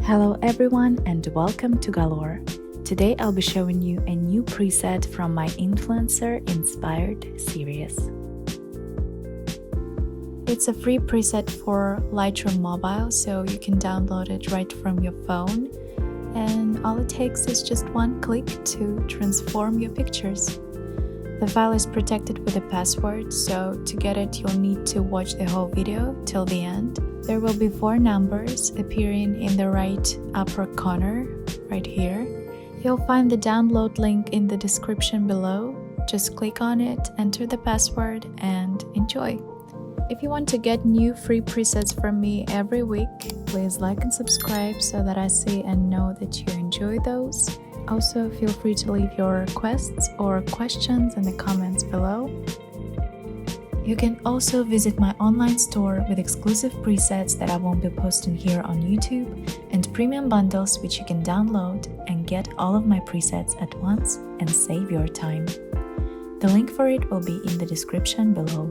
Hello everyone and welcome to Galore. Today I'll be showing you a new preset from my influencer-inspired series. It's a free preset for Lightroom Mobile, so you can download it right from your phone. And all it takes is just one click to transform your pictures. The file is protected with a password, so to get it you'll need to watch the whole video till the end. There will be 4 numbers appearing in the right upper corner, right here. You'll find the download link in the description below. Just click on it, enter the password, and enjoy. If you want to get new free presets from me every week, please like and subscribe so that I see and know that you enjoy those. Also, feel free to leave your requests or questions in the comments below. You can also visit my online store with exclusive presets that I won't be posting here on YouTube and premium bundles which you can download and get all of my presets at once and save your time. The link for it will be in the description below.